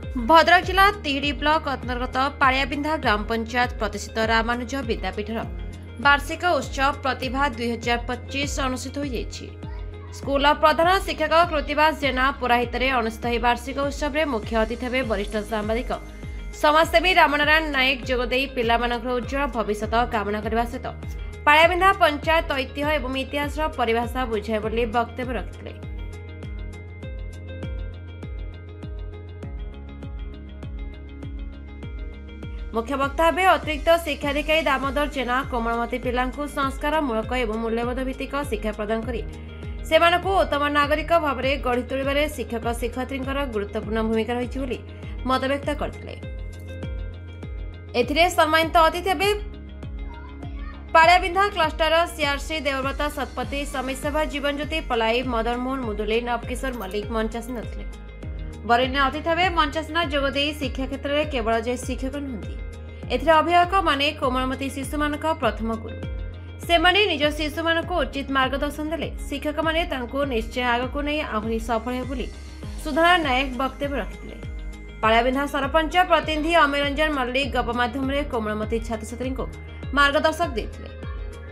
भद्रक जिला तिहिडी ब्लॉक अंतर्गत पाड़ियाबिंधा ग्राम पंचायत प्रतिष्ठित रामानुज विद्यापीठर वार्षिक उत्सव प्रतिभा 2025 अनुष्ठित हो स्कूल प्रधान शिक्षक कृतिवास जेना पुराहित अनुष्ठित वार्षिक उत्सव में मुख्य अतिथि भाव वरिष्ठ सांबादिक समाजसेवी रामनारायण नायक जोगदे पिलामानଙ୍କର उज्जवल भविष्य कामना करने सहित पाड़ियाबिंधा पंचायत ऐतिह्य एवं इतिहास परिभाषा बुझाए बोली वक्तव्य रखिते। मुख्य वक्ता भाव अतिरिक्त शिक्षाधिकारी दामोदर जेना कोमलमती पिलांकु संस्कार मूलक एवं मूल्यबोध भित्तिक शिक्षा प्रदान करी सेमानकु उत्तम नागरिक भाव में गढ़ी तोड़े शिक्षक शिक्षयित्री गुरुत्वपूर्ण भूमिका रही बोली मत व्यक्त करथिले। एथिरे सम्मानित अतिथि भाव पाड़ियाबिंधा क्लस्टर सीआरसी देवव्रत शतपथी समित सभा जीवन ज्योति पलाई मदन मोहन मुदुली नवकिशोर मल्लिक मंचासीन थे। वरेण्य अतिथि भाव मंचासीन जोगदे शिक्षा क्षेत्र में केवल जे शिक्षक नुहति एथिरे अभिभावक माने कोमलमती शिशु मानक प्रथम गुरु से माने निज शिशु मानक उचित मार्गदर्शन देले शिक्षक माने तांको निश्चय आगको नहीं आहुरी सफल हे बोली सुधरा नायक वक्तव्य रखिथिले। पाड़ियाबिंधा सरपंच प्रतिनिधि अमीर रंजन मल्लिक गप माध्यम कोमलमती छात्र छात्री को मार्गदर्शक देथिले।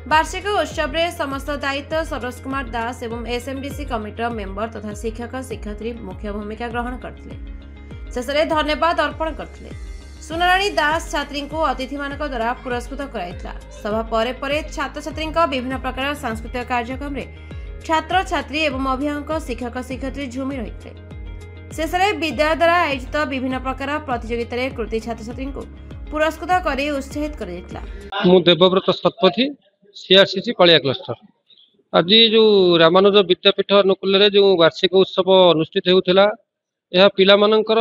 वार्षिक उत्सव में समस्त दायित्व सरोज कुमार दास एवं एसएमडीसी कमिटर मेंबर तथा शिक्षक शिक्षयित्री मुख्य भूमिका ग्रहण करथिले। शेषे धन्यवाद अर्पण करथिले। सुनाराणी दास छात्री को अतिथि मानक द्वारा पुरस्कृत कराइतला। सभा परे छात्र छात्री विभिन्न प्रकार सांस्कृतिक कार्यक्रम में छात्र छात्री एवं अभिभावक शिक्षक शिक्षयित्री झूमी रही। शेषे विद्यालय द्वारा आयोजित विभिन्न प्रकार प्रतियोगिता कृति छात्र छात्री को पुरस्कृत कर उत्साहित कर देवव्रत शतपथी सीआरसीसी पलिया क्लस्टर आज जो रामानुज विद्यापीठ अनुकूल जो वार्षिक उत्सव अनुष्ठित होता यह पिलामानंकर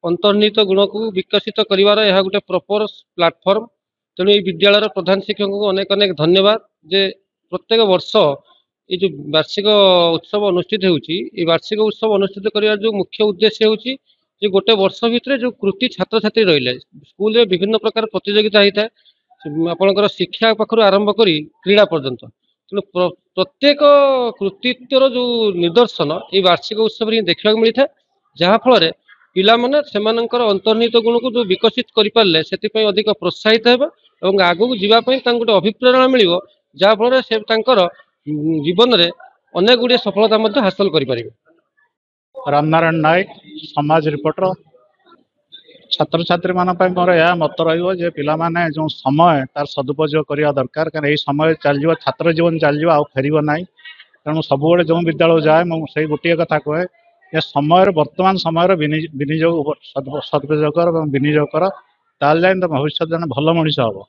अंतर्निहित गुण को विकसित करिवार यह गोटे प्रॉपर प्लेटफॉर्म। तेणु ये विद्यालय प्रधान शिक्षक को अनेक अनेक धन्यवाद जे प्रत्येक वर्ष ये जो वार्षिक उत्सव अनुष्ठित होती वार्षिक उत्सव अनुष्ठित करिवार जो मुख्य उद्देश्य होची जे गोटे वर्ष भितर जो कृति छात्र छात्री रहिले स्कूल रे विभिन्न प्रकार प्रतियोगिता होता है आपणकर शिक्षा पाखु आरंभ करी क्रीड़ा पर्यंत। तेणु प्रत्येक कृतित्वर जो निदर्शन ये वार्षिक उत्सव देखा मिलता है जहाँफल पिला माने सेमानंकर अंतर्निहित गुण को जो विकसित करें से अधिक प्रोत्साहित होगा आगू जावाई गोटे अभिप्रेरणा मिल जहाँफल से जीवन में अनेक गुड़े सफलता हासिल करें। रामनारायण नायक समाज रिपोर्टर छात्र छात्री मान मोर यह मत रे पिला माने जो समय तार सदुपयोग करने दरकार कारण यही समय चल छात्र जीवन चल फेर ना तेणु सब जो विद्यालय जाए मुझे गोटे कथा कहे ये समय वर्तमान समय विनियोग सदुपयोग कर विनियोग कर ताल भविष्य जन भल मनीष हम।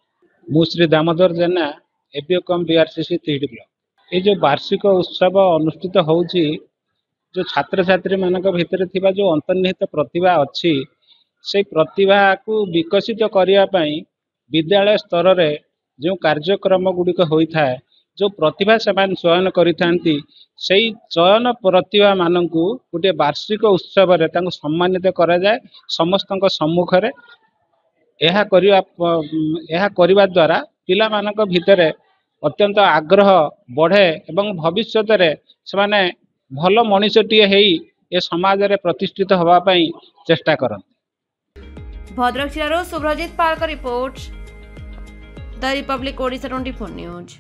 मु श्री दामोदर जेना एबीएकम बीआरसीसी तिहिडी ब्लॉक ये जो वार्षिक उत्सव अनुष्ठित होउची जो छात्र छात्री मानक भितर थिबा जो अंतर्निहित प्रतिभा अच्छी से प्रतिभा को विकसित करने विद्यालय स्तर रे जो कार्यक्रम गुड़िक होता है जो प्रतिभा से चयन करिथांती सेई चयन प्रतिभा मानक गोटे वार्षिक उत्सव रे तांको सम्मानित करा जाए समस्त सम्मुख रे यह करने द्वारा पिला मानक भितर अत्यंत आग्रह बढ़े एवं भविष्य रे से भल मनीषटीए ए समाज रे प्रतिष्ठित होगापाई चेष्टा करते। भद्रक जिलार शुभ्रजित पार्क report the republic Odisha 24 news.